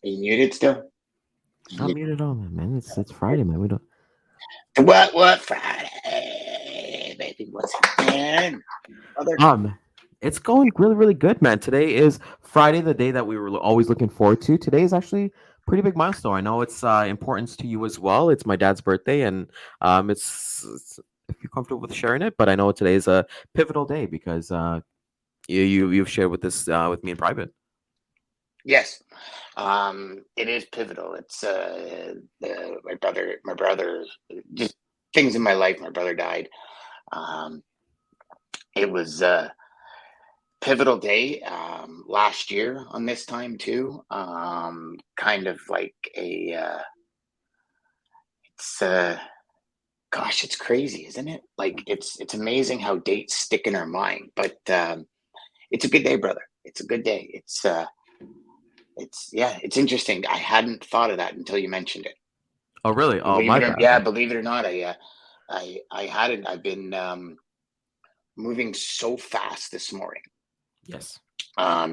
Are you muted still? Not muted on, man. It's Friday, man. We don't. What Friday, baby? What's happening, brother? Um, it's going really, really good, man. Today is Friday, the day that we were always looking forward to. Today is actually pretty big milestone. I know it's importance to you as well. It's my dad's birthday, and it's if you're comfortable with sharing it, but I know today is a pivotal day because you've shared with this with me in private. Yes, it is pivotal. It's my brother, just things in my life. My brother died. Um, it was a pivotal day last year on this time too. Kind of like it's gosh, it's crazy, isn't it? Like it's amazing how dates stick in our mind. But it's a good day, brother. It's a good day. It's yeah, it's interesting. I hadn't thought of that until you mentioned it. Oh, really? Oh, Believe my it or bad. yeah, believe it or not, I hadn't. I've been moving so fast this morning. Yes.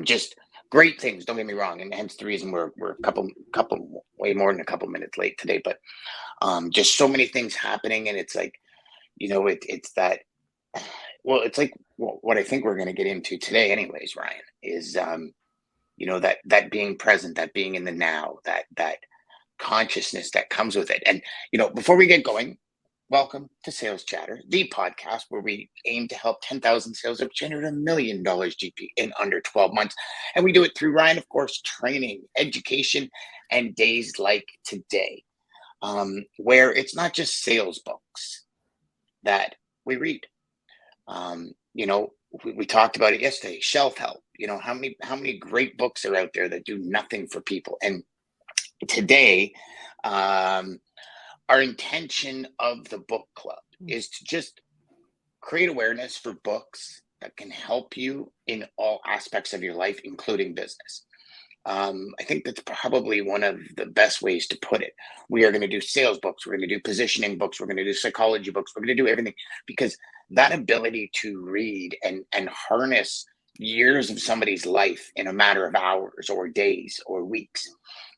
Just great things. Don't get me wrong, and hence the reason we're a couple way more than a couple minutes late today. But just so many things happening, and it's like it's that. Well, it's like what I think we're going to get into today, anyways. Ryan is that being present, that being in the now, that consciousness that comes with it. And before we get going, welcome to Sales Chatter, the podcast where we aim to help 10,000 sales reps generate $1 million GP in under 12 months. And we do it through Ryan, of course, training, education, and days like today, where it's not just sales books that we read. We talked about it yesterday, shelf help. How many great books are out there that do nothing for people. And today, our intention of the book club is to just create awareness for books that can help you in all aspects of your life, including business. I think that's probably one of the best ways to put it. We are going to do sales books. We're going to do positioning books. We're going to do psychology books. We're going to do everything because that ability to read and harness years of somebody's life in a matter of hours or days or weeks,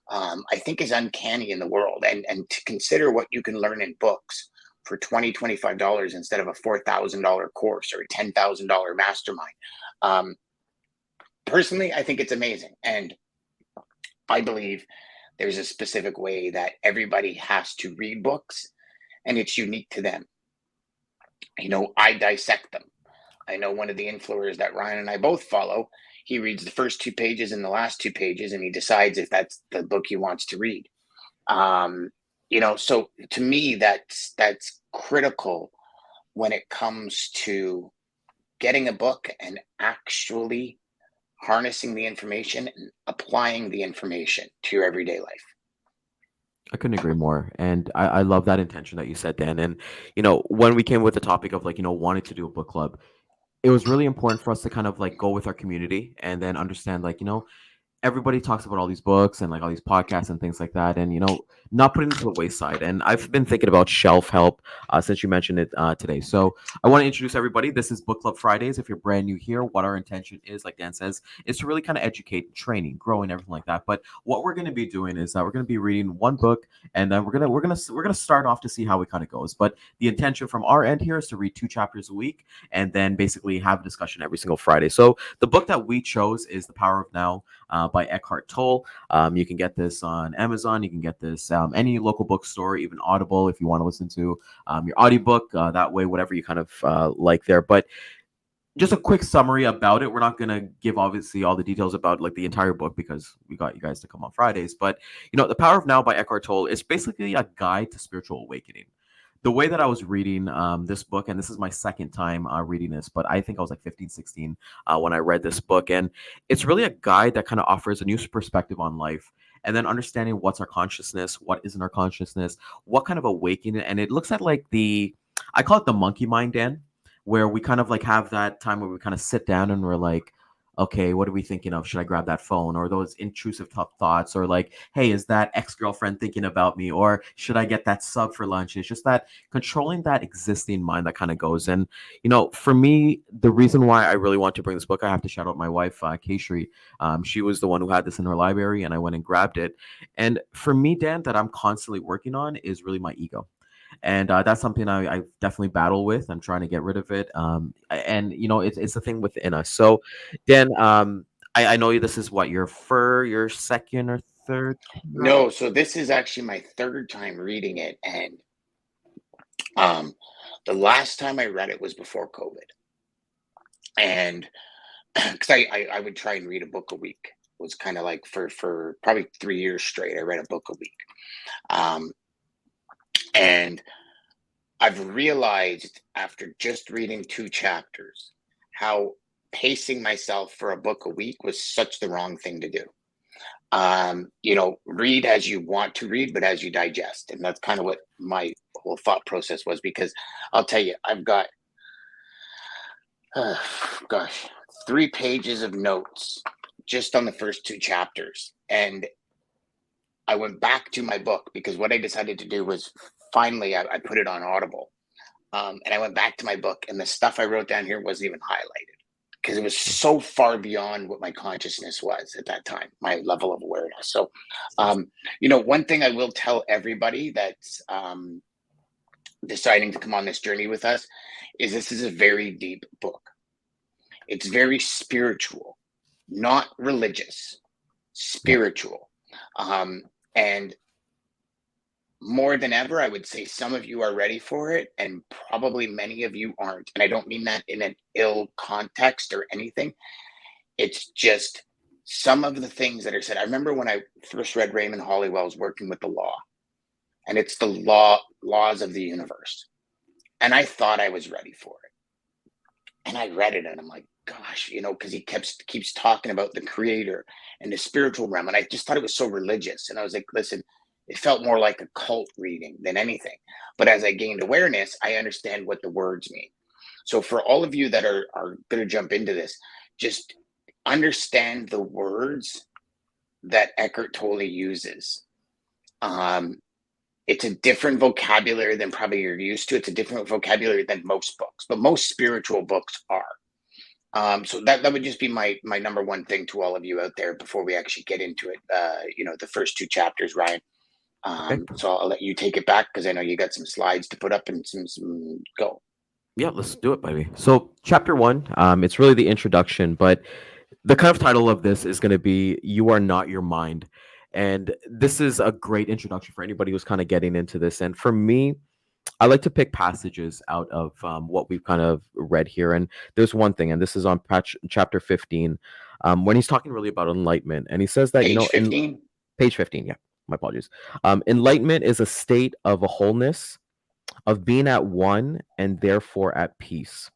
I think is uncanny in the world. And to consider what you can learn in books for $25 instead of a $4,000 course or a $10,000 mastermind. Personally, I think it's amazing. And I believe there's a specific way that everybody has to read books and it's unique to them. I dissect them. I know one of the influencers that Ryan and I both follow, he reads the first 2 pages and the last 2 pages and he decides if that's the book he wants to read. So to me, that's critical when it comes to getting a book and actually harnessing the information and applying the information to your everyday life. I couldn't agree more. And I love that intention that you said, Dan. And, when we came with the topic of wanting to do a book club, it was really important for us to kind of go with our community and then understand, everybody talks about all these books and all these podcasts and things like that, and not putting it to the wayside. And I've been thinking about shelf help since you mentioned it today. So I want to introduce everybody. This is Book Club Fridays. If you're brand new here, what our intention is, like Dan says, is to really kind of educate, training, growing, everything like that. But what we're going to be doing is that we're going to be reading one book, and then we're gonna start off to see how it kind of goes. But the intention from our end here is to read 2 chapters a week, and then basically have a discussion every single Friday. So the book that we chose is The Power of Now by Eckhart Tolle. You can get this on Amazon. You can get this any local bookstore, even Audible, if you want to listen to your audiobook. That way, whatever you kind of like there. But just a quick summary about it. We're not going to give obviously all the details about the entire book because we got you guys to come on Fridays. But The Power of Now by Eckhart Tolle is basically a guide to spiritual awakening. The way that I was reading this book, and this is my second time reading this, but I think I was like 15, 16 when I read this book. And it's really a guide that kind of offers a new perspective on life, and then understanding what's our consciousness, what isn't our consciousness, what kind of awakening. And it looks at I call it the monkey mind, Dan, where we kind of have that time where we kind of sit down and we're like, okay, what are we thinking of? Should I grab that phone? Or those intrusive tough thoughts, or like, hey, is that ex-girlfriend thinking about me? Or should I get that sub for lunch? It's just that controlling that existing mind that kind of goes. And, for me, the reason why I really want to bring this book, I have to shout out my wife, Kashri. She was the one who had this in her library, and I went and grabbed it. And for me, Dan, that I'm constantly working on is really my ego. And that's something I definitely battle with. I'm trying to get rid of it. And it's a thing within us. So, Dan, I know this is what your second or third time. No, so this is actually my third time reading it, and um, the last time I read it was before COVID, and because I would try and read a book a week. It was kind of like for probably 3 years straight. I read a book a week, um, and I've realized after just reading 2 chapters how pacing myself for a book a week was such the wrong thing to do. Read as you want to read, but as you digest. And that's kind of what my whole thought process was, because I'll tell you, I've got, uh, gosh, 3 pages of notes just on the first 2 chapters. And I went back to my book because what I decided to do was finally I put it on Audible. And I went back to my book, and the stuff I wrote down here wasn't even highlighted because it was so far beyond what my consciousness was at that time, my level of awareness. So, one thing I will tell everybody that's deciding to come on this journey with us is this is a very deep book. It's very spiritual, not religious, Yeah. spiritual. And more than ever, I would say some of you are ready for it, and probably many of you aren't. And I don't mean that in an ill context or anything. It's just some of the things that are said. I remember when I first read Raymond Hollywell's Working with the Law, and it's the laws of the universe. And I thought I was ready for it. And I read it, and I'm like, gosh, because he keeps talking about the creator and the spiritual realm. And I just thought it was so religious. And I was like, listen, it felt more like a cult reading than anything. But as I gained awareness, I understand what the words mean. So for all of you that are going to jump into this, just understand the words that Eckhart Tolle uses. Um, it's a different vocabulary than probably you're used to. It's a different vocabulary than most books, but most spiritual books are. So that would just be my number one thing to all of you out there before we actually get into it. The first 2 chapters, Ryan. Okay. So I'll let you take it back because I know you got some slides to put up and some go. Yeah, let's do it, baby. So, chapter one, it's really the introduction, but the kind of title of this is going to be "You Are Not Your Mind," and this is a great introduction for anybody who's kind of getting into this. And for me, I like to pick passages out of what we've kind of read here. And there's one thing, and this is on chapter 15, when he's talking really about enlightenment, and he says that Page in 15. page 15, yeah, my apologies. Enlightenment is a state of a wholeness, of being at one and therefore at peace,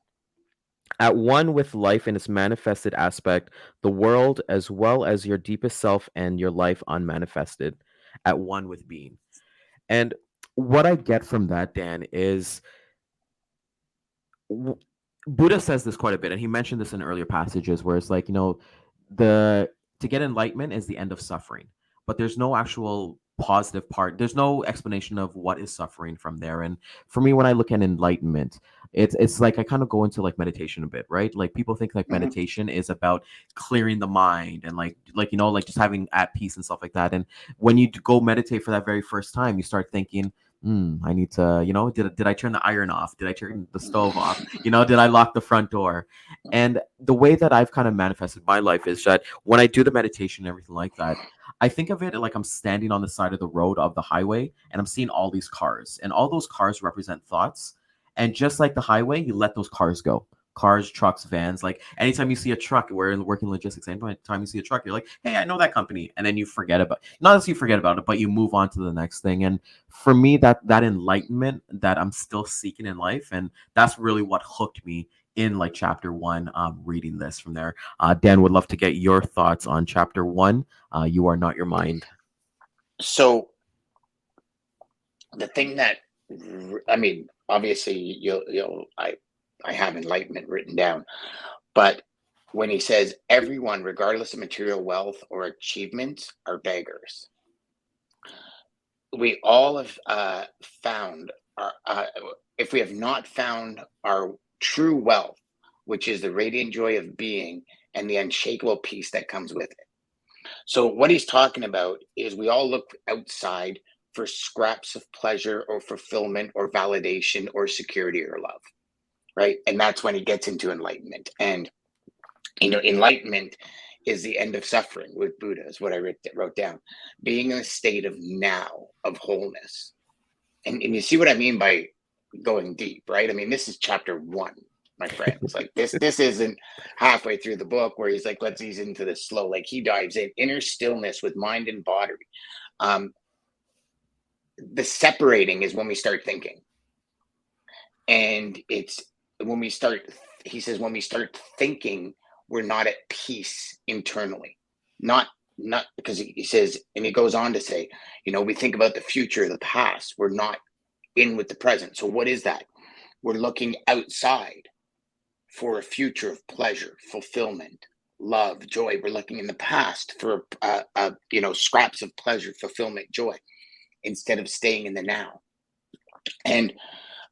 at one with life in its manifested aspect, the world, as well as your deepest self and your life unmanifested, at one with being. And what I get from that, Dan, is w- Buddha says this quite a bit, and he mentioned this in earlier passages where it's like, the to get enlightenment is the end of suffering, but there's no actual positive part. There's no explanation of what is suffering from there. And for me, when I look at enlightenment, it's like I kind of go into like meditation a bit, right? Like people think like Hmm. meditation is about clearing the mind and like just having at peace and stuff like that. And when you go meditate for that very first time, you start thinking, I need to, did I turn the iron off? Did I turn the stove off? Did I lock the front door? And the way that I've kind of manifested my life is that when I do the meditation and everything like that, I think of it like I'm standing on the side of the road of the highway and I'm seeing all these cars, and all those cars represent thoughts. And just like the highway, you let those cars go. Cars, trucks, vans. Like anytime you see a truck, we're in working logistics. Anytime you see a truck, you're like, hey, I know that company. And then you forget about not as you forget about it, but you move on to the next thing. And for me, that enlightenment that I'm still seeking in life, and that's really what hooked me in like chapter one, reading this from there. Dan, would love to get your thoughts on chapter one. You are not your mind. So the thing that I mean, obviously, I have enlightenment written down, but when he says everyone, regardless of material wealth or achievements, are beggars. We all have found our, if we have not found our true wealth, which is the radiant joy of being and the unshakable peace that comes with it. So what he's talking about is we all look outside for scraps of pleasure or fulfillment or validation or security or love, right? And that's when he gets into enlightenment. And enlightenment is the end of suffering with Buddha, is what I wrote down. Being in a state of now, of wholeness. And you see what I mean by going deep, right? I mean, this is chapter 1, my friends. Like this isn't halfway through the book where he's like, let's ease into this slow. Like he dives in inner stillness with mind and body. The separating is when we start thinking. And it's when we start, he says, when we start thinking, we're not at peace internally. Not because he says, and he goes on to say, we think about the future, the past, we're not in with the present. So what is that? We're looking outside for a future of pleasure, fulfillment, love, joy. We're looking in the past for scraps of pleasure, fulfillment, joy, instead of staying in the now. And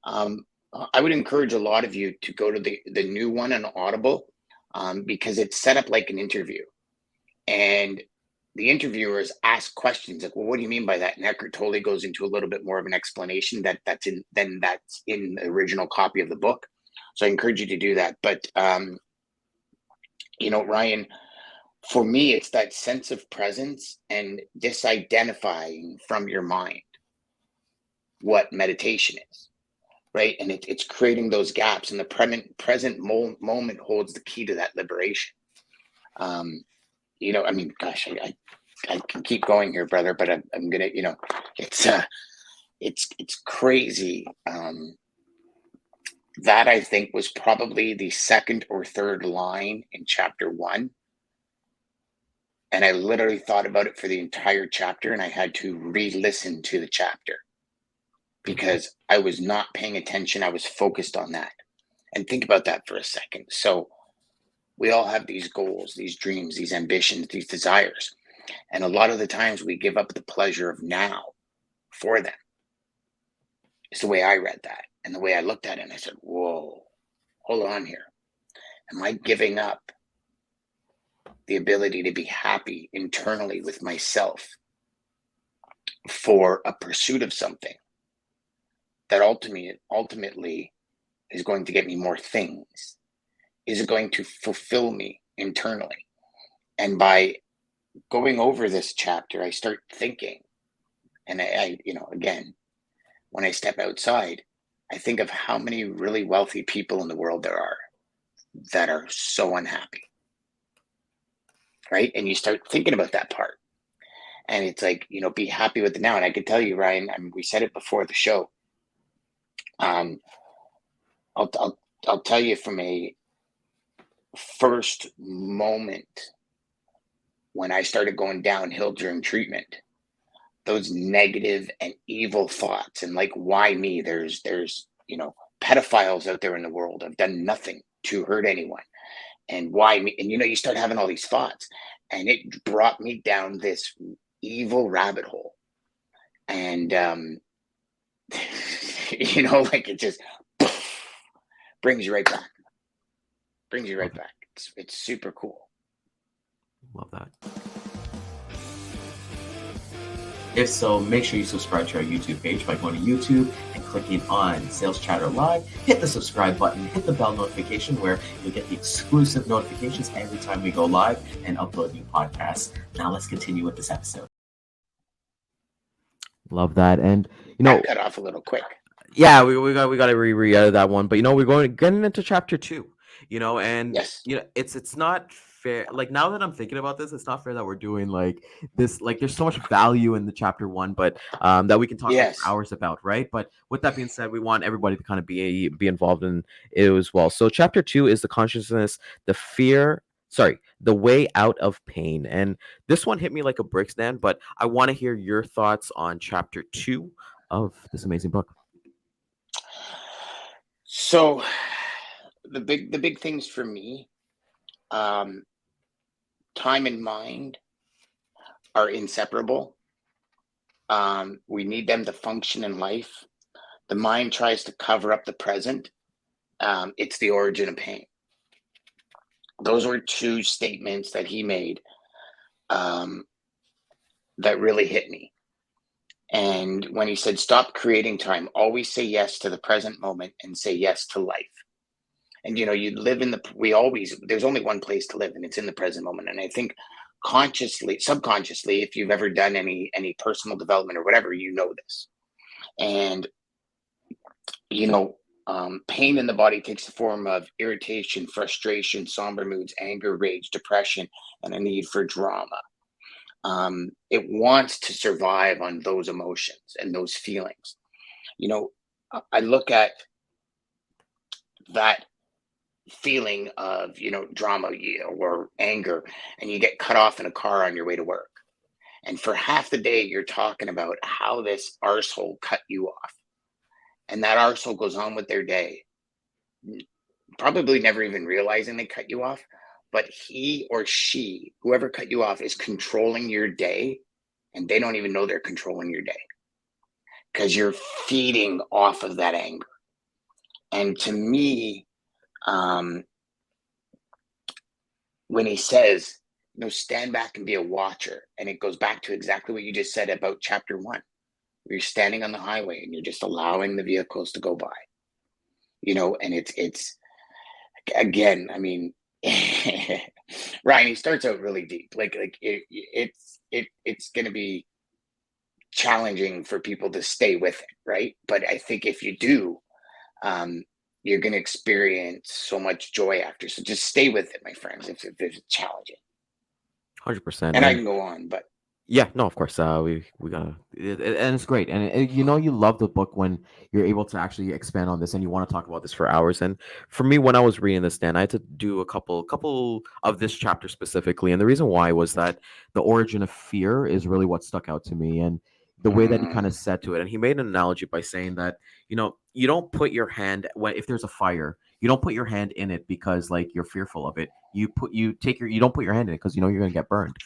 I would encourage a lot of you to go to the new one on Audible, because it's set up like an interview, and the interviewers ask questions like, well, what do you mean by that? And Eckhart Tolle goes into a little bit more of an explanation that's in the original copy of the book. So I encourage you to do that. But, Ryan, for me, it's that sense of presence and disidentifying from your mind what meditation is, right? And it's creating those gaps, and the present moment holds the key to that liberation. Gosh, I can keep going here, brother, but I'm gonna, it's crazy. That I think was probably the second or third line in chapter 1. And I literally thought about it for the entire chapter, and I had to re-listen to the chapter because I was not paying attention. I was focused on that. And think about that for a second. So we all have these goals, these dreams, these ambitions, these desires. And a lot of the times we give up the pleasure of now for them. It's the way I read that. And the way I looked at it, and I said, whoa, hold on here. Am I giving up the ability to be happy internally with myself for a pursuit of something that ultimately is going to get me more things? Is it going to fulfill me internally? And by going over this chapter, I start thinking, and I again, when I step outside, I think of how many really wealthy people in the world there are that are so unhappy, right? And you start thinking about that part, and it's like, be happy with the now. And I can tell you, Ryan, we said it before the show. I'll tell you from a first moment when I started going downhill during treatment, those negative and evil thoughts, and like, why me? There's pedophiles out there in the world. I've done nothing to hurt anyone, and why me? And you start having all these thoughts, and it brought me down this evil rabbit hole. And like it just brings you right back. It's super cool. Love that. If so, make sure you subscribe to our YouTube page by going to YouTube and clicking on Sales Chatter Live. Hit the subscribe button, hit the bell notification where you'll get the exclusive notifications every time we go live and upload new podcasts. Now let's continue with this episode. Love that. And I cut off a little quick. Yeah, we got to re-edit that one. But we're getting into chapter 2. And yes. It's not fair. Like, now that I'm thinking about this, it's not fair that we're doing like this. Like, there's so much value in the chapter 1, but that we can talk like hours about, right? But with that being said, we want everybody to kind of be involved in it as well. So chapter 2 is the consciousness, the way out of pain. And this one hit me like a brick stand, but I want to hear your thoughts on chapter 2 of this amazing book. So the big things for me um, time and mind are inseparable. We need them to function in life. The mind tries to cover up the present. It's the origin of pain. Those were two statements that he made um, that really hit me. And when he said, stop creating time, always say yes to the present moment and say yes to life. And, you live in there's only one place to live, and it's in the present moment. And I think consciously, subconsciously, if you've ever done any personal development or whatever, this. And, you know, pain in the body takes the form of irritation, frustration, somber moods, anger, rage, depression, and a need for drama. It wants to survive on those emotions and those feelings. You know, I look at that feeling of, drama, or anger, and you get cut off in a car on your way to work. And for half the day, you're talking about how this arsehole cut you off. And that arsehole goes on with their day, probably never even realizing they cut you off. But he or she, whoever cut you off, is controlling your day, and they don't even know they're controlling your day because you're feeding off of that anger. And to me, when he says, stand back and be a watcher, and it goes back to exactly what you just said about chapter 1. You're standing on the highway and you're just allowing the vehicles to go by, and it's again, I mean, Ryan, he starts out really deep. It's going to be challenging for people to stay with it, right? But I think if you do, you're going to experience so much joy after. So just stay with it, my friends, if it's challenging. 100%. And I And can go on, but yeah, no, of course. We gotta, and it's great. And you love the book when you're able to actually expand on this, and you want to talk about this for hours. And for me, when I was reading this, Dan, I had to do a couple of this chapter specifically. And the reason why was that the origin of fear is really what stuck out to me, and the way that he kind of mm, said to it. And he made an analogy by saying that you don't put your hand when if there's a fire, you don't put your hand in it because like you're fearful of it. You don't put your hand in it because you're gonna get burned.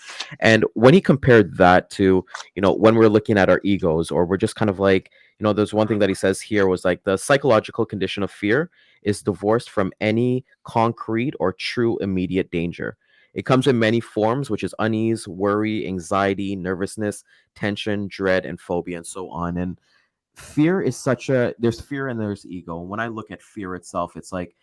And when he compared that to, when we're looking at our egos, or we're just kind of like, there's one thing that he says here was like the psychological condition of fear is divorced from any concrete or true immediate danger. It comes in many forms, which is unease, worry, anxiety, nervousness, tension, dread, and phobia, and so on. And fear is there's fear and there's ego. And when I look at fear itself, it's like,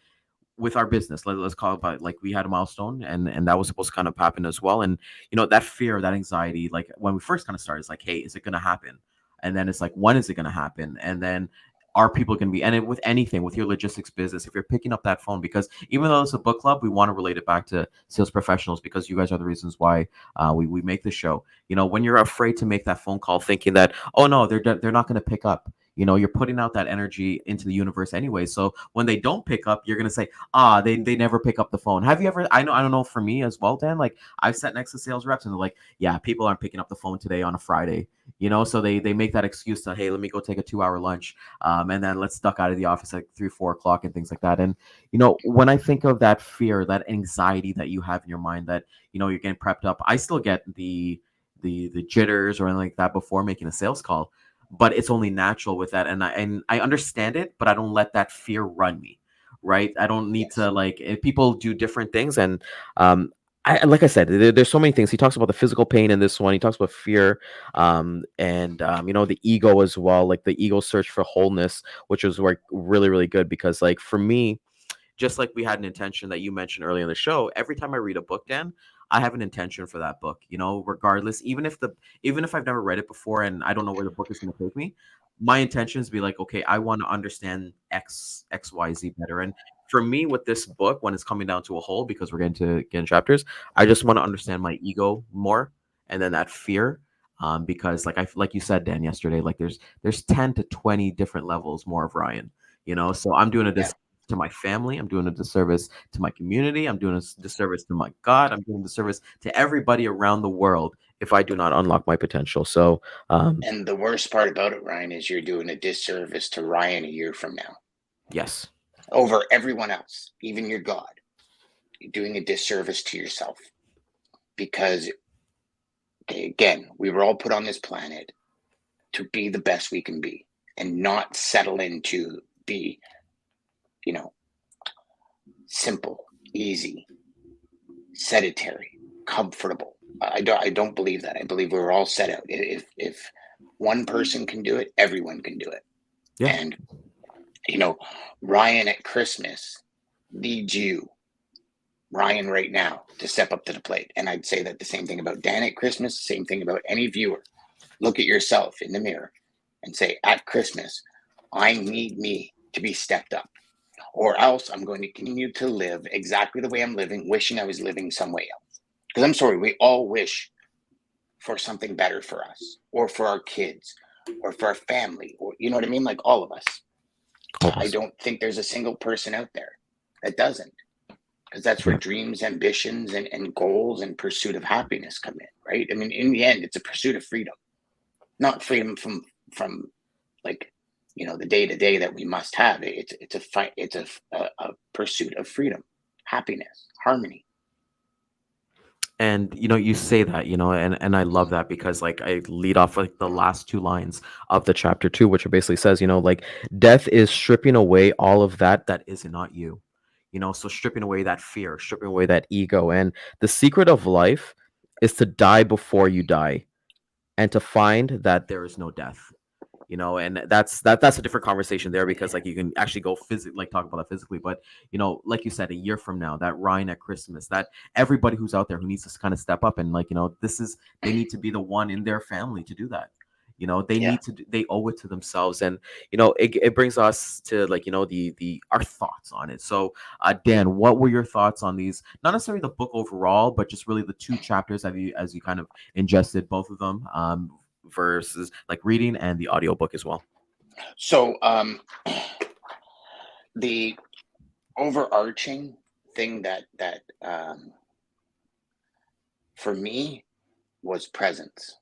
with our business, let's call it by, like, we had a milestone, and that was supposed to kind of happen as well. And that fear, that anxiety, like when we first kind of started, it's like, hey, is it going to happen? And then it's like, when is it going to happen? And then are people going to be, with anything, with your logistics business, if you're picking up that phone, because even though it's a book club, we want to relate it back to sales professionals, because you guys are the reasons why we make the show. When you're afraid to make that phone call thinking that, oh no, they're not going to pick up, you're putting out that energy into the universe anyway. So when they don't pick up, you're going to say, they never pick up the phone. Have you ever, I don't know, for me as well, Dan, like I've sat next to sales reps and they're like, yeah, people aren't picking up the phone today on a Friday, so they make that excuse to, hey, let me go take a 2-hour lunch, and then let's duck out of the office at 3-4 o'clock and things like that. And when I think of that fear, that anxiety that you have in your mind, that you're getting prepped up, I still get the jitters or anything like that before making a sales call, but it's only natural with that. And I understand it, but I don't let that fear run me. Right. I don't need to, yes. like, if people do different things. And like I said, there's so many things. He talks about the physical pain in this one. He talks about fear, and the ego as well, like the ego search for wholeness, which was like really, really good, because like for me, just like we had an intention that you mentioned earlier in the show, every time I read a book, Dan, I have an intention for that book, regardless, even if I've never read it before and I don't know where the book is going to take me, my intention is to be like, okay, I want to understand XYZ better. And for me, with this book, when it's coming down to a whole, because we're getting to get in chapters, I just want to understand my ego more, and then that fear. Because like you said, Dan, yesterday, like there's 10 to 20 different levels more of Ryan, so I'm doing a Yeah. to my family, I'm doing a disservice to my community, I'm doing a disservice to my God, I'm doing a disservice to everybody around the world if I do not unlock my potential. So, And the worst part about it, Ryan, is you're doing a disservice to Ryan a year from now yes, over everyone else, even your God. doing a disservice to yourself, because, okay, again, we were all put on this planet to be the best we can be and not settle into be, you know, simple, easy, sedentary, comfortable. I don't believe that. I believe we're all set out. If one person can do it, everyone can do it. Yeah. And you know, Ryan at Christmas needs you, Ryan, right now, to step up to the plate. And I'd say that the same thing about Dan at Christmas, same thing about any viewer. Look at yourself in the mirror and say, at Christmas, I need me to be stepped up, or else I'm going to continue to live exactly the way I'm living, wishing I was living some way else. Because I'm sorry, we all wish for something better for us, or for our kids, or for our family, or you know what I mean? Like all of us. All of I us. don't think there's a single person out there that doesn't, because that's where Yeah. dreams, ambitions, and goals and pursuit of happiness come in, right? I mean, in the end, it's a pursuit of freedom, not freedom from like, the day to day that we must have. It's a fight. It's a pursuit of freedom, happiness, harmony. And you say that, and I love that because like I lead off like the last two lines of the chapter 2, which basically says, like death is stripping away all of that is not you. So stripping away that fear, stripping away that ego. And the secret of life is to die before you die, and to find that there is no death. And that's a different conversation there, because like you can actually go like talk about that physically. But like you said, a year from now, that Ryan at Christmas, that everybody who's out there who needs to kind of step up, and like they need to be the one in their family to do that. They Yeah. need to they owe it to themselves. And it brings us to like the our thoughts on it. So Dan, what were your thoughts on these, not necessarily the book overall, but just really the two chapters that you as you kind of ingested both of them, versus like reading and the audiobook as well? So the overarching thing that for me was presence,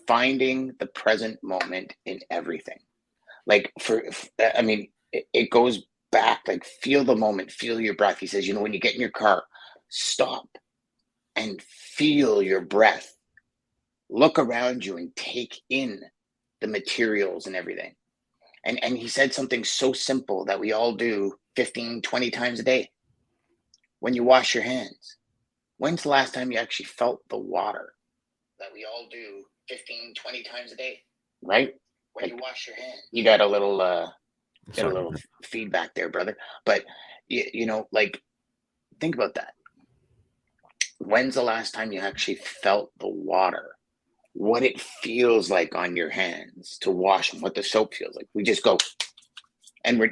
finding the present moment in everything. Like I mean, it goes back, like feel the moment, feel your breath. He says, when you get in your car, stop and feel your breath. Look around you and take in the materials and everything. And he said something so simple that we all do 15, 20 times a day. When you wash your hands, when's the last time you actually felt the water? That we all do 15, 20 times a day, right? When you wash your hands. You got a little Sorry about that. feedback there, brother. But like, think about that. When's the last time you actually felt the water? What it feels like on your hands to wash them, what the soap feels like. We just go and we're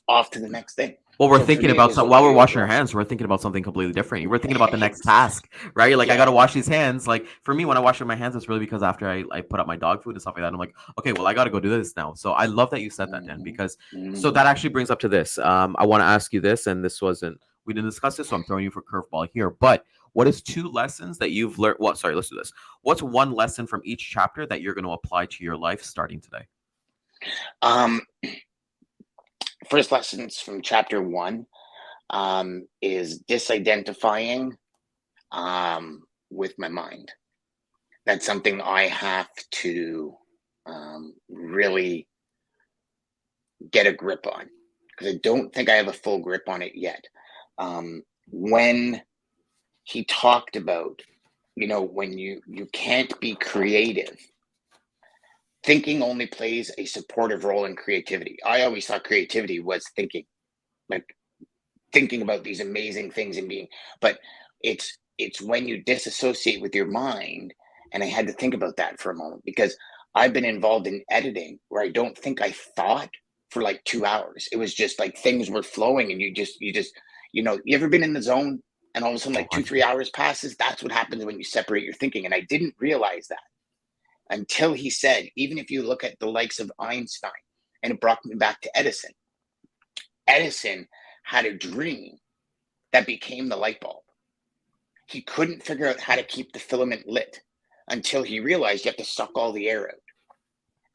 off to the next thing. Well, we're So for thinking me, it about was while we're the washing our overall. hands, we're thinking about something completely different. We're thinking about the next task, right? Like, I Yeah. gotta wash these hands. Like for me, when I wash my hands, it's really because after I put up my dog food and stuff like that, I'm like, okay, well, I gotta go do this now. So I love that you said that, Dan, because so that actually brings up to this. I want to ask you this, and we didn't discuss this, so I'm throwing you for curveball here. But what is two lessons that you've learned? Well, sorry, let's do this. What's one lesson from each chapter that you're going to apply to your life starting today? Um, First lessons from chapter 1 is disidentifying with my mind. That's something I have to really get a grip on, because I don't think I have a full grip on it yet. When he talked about, when you can't be creative, thinking only plays a supportive role in creativity. I always thought creativity was thinking, like thinking about these amazing things and being, but it's when you disassociate with your mind. And I had to think about that for a moment, because I've been involved in editing where I don't think I thought for like 2 hours. It was just like things were flowing, and you ever been in the zone, and all of a sudden Oh, like 2 3 hours passes. That's what happens when you separate your thinking. And I didn't realize that until he said, even if you look at the likes of Einstein, and it brought me back to Edison. Edison had a dream that became the light bulb. He couldn't figure out how to keep the filament lit until he realized you have to suck all the air out.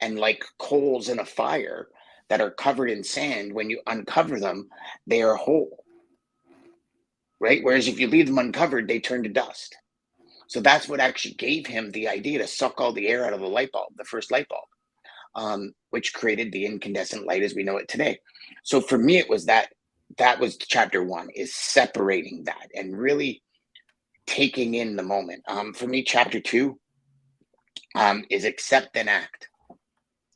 And like coals in a fire that are covered in sand, when you uncover them, they are whole. right? Whereas if you leave them uncovered, they turn to dust. So that's what actually gave him the idea to suck all the air out of the light bulb, the first light bulb, which created the incandescent light as we know it today. So for me, it was that was chapter one, is separating that and really taking in the moment. For me, chapter two is accept and act.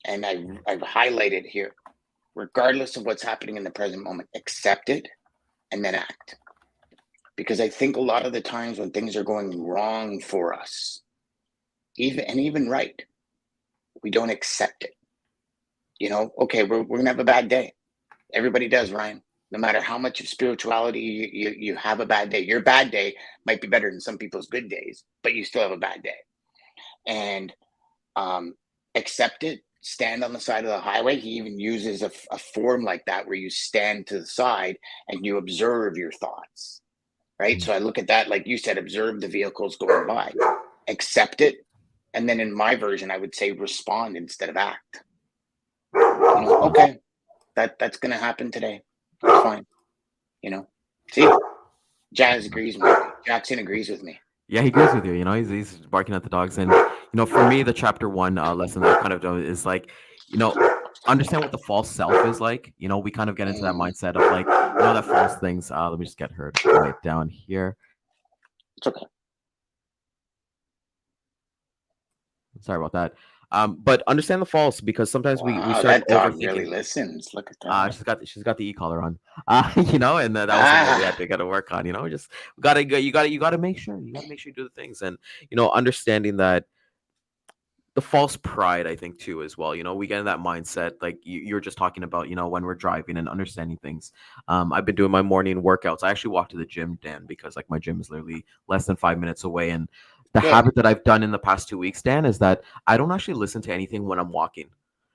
And I've highlighted here, regardless of what's happening in the present moment, accept it and then act. Because I think a lot of the times when things are going wrong for us, even right, we don't accept it. Okay, we're gonna have a bad day. Everybody does, Ryan. No matter how much of spirituality you have a bad day. Your bad day might be better than some people's good days, but you still have a bad day. And accept it, stand on the side of the highway. He even uses a form like that where you stand to the side and you observe your thoughts, right? So I look at that, like you said, observe the vehicles going by, accept it. And then in my version, I would say respond instead of act. Okay, that's going to happen today. It's fine. See, Jackson agrees with me. Yeah, he agrees with you. He's barking at the dogs, and for me, the chapter one lesson that I kind of do is like, you know, understand what the false self is like. We kind of get into that mindset of like, that false things. Let me just get her right down here. It's okay. Sorry about that. But understand the false, because sometimes we Wow, start that dog really overthinking. listens. Look at that. She's got the e-collar on. And that was something that we had to gotta work on. Just you gotta make sure you do the things, and understanding that the false pride, I think, too, as well. We get in that mindset, like you're just talking about, when we're driving and understanding things. I've been doing my morning workouts. I actually walk to the gym, Dan, because like my gym is literally less than 5 minutes away. And the Good. habit that I've done in the past 2 weeks, Dan, is that I don't actually listen to anything when I'm walking.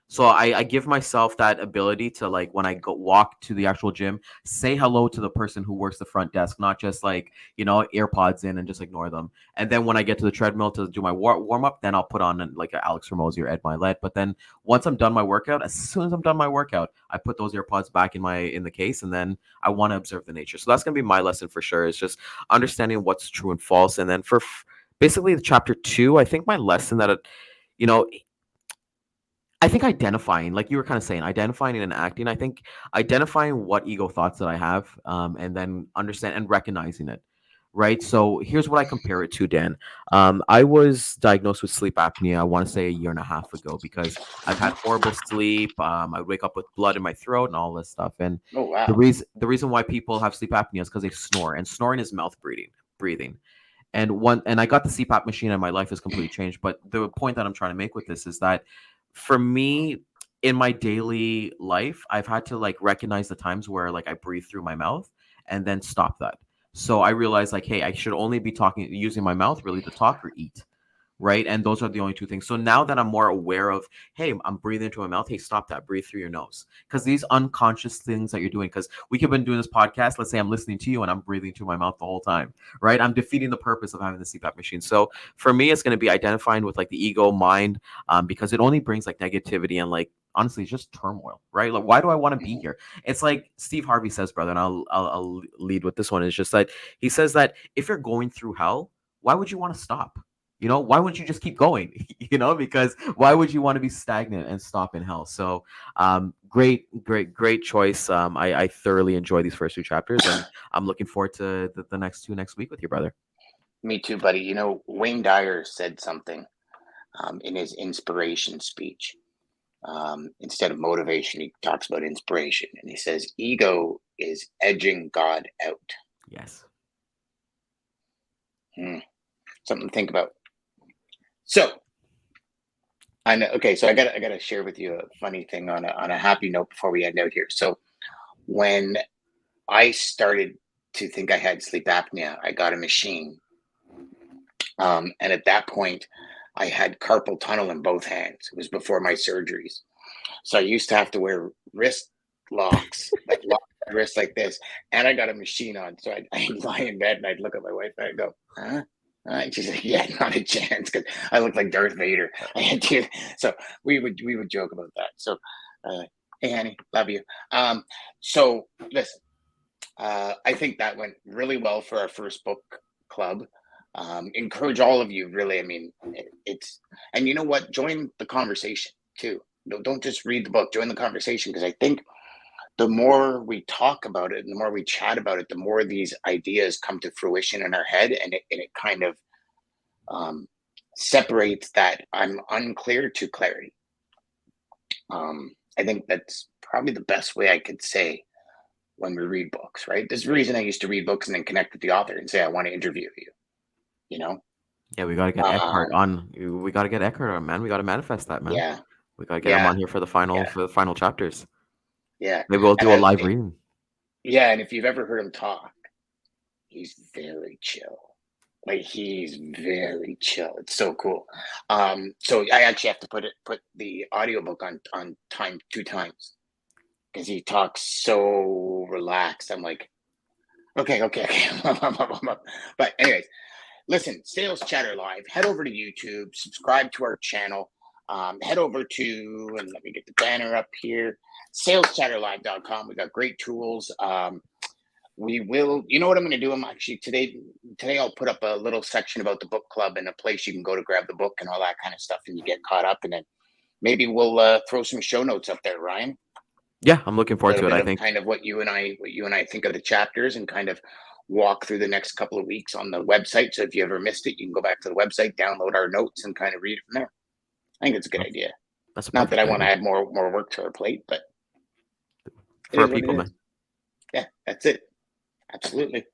So I give myself that ability to, like, when I go walk to the actual gym, say hello to the person who works the front desk, not just like, AirPods in and just ignore them. And then when I get to the treadmill to do my warm up, then I'll put on like a Alex Ramosi or Ed Milet. But then once I'm done my workout, as soon as I'm done my workout, I put those AirPods back in the case, and then I want to observe the nature. So that's gonna be my lesson for sure. Is just understanding what's true and false. And then for basically the chapter two, I think my lesson that you know I think identifying, like you were kind of saying, identifying and acting. I think identifying what ego thoughts that I have, and then understand and recognizing it. Right. So here's what I compare it to, Dan. I was diagnosed with sleep apnea, I want to say a year and a half ago, because I've had horrible sleep. I wake up with blood in my throat and all this stuff. And Oh the wow. reason why people have sleep apnea is because they snore, and snoring is mouth breathing. And I got the CPAP machine, and my life has completely changed. But the point that I'm trying to make with this is that for me, in my daily life, I've had to like recognize the times where like I breathe through my mouth and then stop that. So I realized, like, hey, I should only be using my mouth really to talk or eat, right? And those are the only two things. So now that I'm more aware of, hey, I'm breathing into my mouth, hey, stop that, breathe through your nose. Because these unconscious things that you're doing, because we could have been doing this podcast, let's say I'm listening to you and I'm breathing through my mouth the whole time, right? I'm defeating the purpose of having the CPAP machine. So for me, it's going to be identifying with like the ego mind, because it only brings like negativity and like, honestly, it's just turmoil, right? Like, why do I want to be here? It's like Steve Harvey says, brother, and I'll lead with this one. It's just that he says that if you're going through hell, why would you want to stop? Why wouldn't you just keep going? Because why would you want to be stagnant and stop in hell? So, great choice. I thoroughly enjoy these first two chapters, and I'm looking forward to the next two next week with you, brother. Me too, buddy. Wayne Dyer said something in his inspiration speech. Instead of motivation, he talks about inspiration, and he says, "Ego is edging God out." Yes. Something to think about. So I know. Okay, so I gotta share with you a funny thing on a happy note before we end out here. So when I started to think I had sleep apnea, I got a machine, and at that point, I had carpal tunnel in both hands. It was before my surgeries, so I used to have to wear wrist locks, like lock my wrist like this, and I got a machine on. So I'd lie in bed and I'd look at my wife and I'd go, "Huh?" And she's like, "Yeah, not a chance," because I look like Darth Vader. I had to. So we would joke about that. So, hey, honey, love you. So listen, I think that went really well for our first book club. Encourage all of you, really. I mean, it's, and you know what? Join the conversation too. Don't just read the book, join the conversation, because I think the more we talk about it and the more we chat about it, the more these ideas come to fruition in our head, and it kind of um, separates that I'm unclear to clarity. I think that's probably the best way I could say when we read books, right? There's a reason I used to read books and then connect with the author and say, I want to interview you, you know? Yeah, we gotta get Eckhart Um, on. We gotta get Eckhart on, man. We gotta manifest that, man. yeah, We gotta get him yeah, on here yeah, for the final chapters. yeah. Maybe we'll And do a live reading. yeah, and if you've ever heard him talk, he's very chill. Like he's very chill. It's so cool. So I actually have to put the audiobook on time 2 times because he talks so relaxed. I'm like, okay, okay, okay. But anyways, listen, Sales Chatter Live, head over to YouTube, subscribe to our channel. Head over to, and let me get the banner up here, saleschatterlive.com. We got great tools. We will, you know what I'm going to do? I'm actually today I'll put up a little section about the book club and a place you can go to grab the book and all that kind of stuff, and you get caught up. And then maybe we'll throw some show notes up there, Ryan. Yeah, I'm looking A forward little to it. bit I of think, kind of what you and I think of the chapters, and kind of walk through the next couple of weeks on the website. So if you ever missed it, you can go back to the website, download our notes, and kind of read it from there. I think it's a good that's idea. that's a Not that perfect I want to idea add more work to our plate, but it for our is what it people, is. man. Yeah, that's it. Absolutely.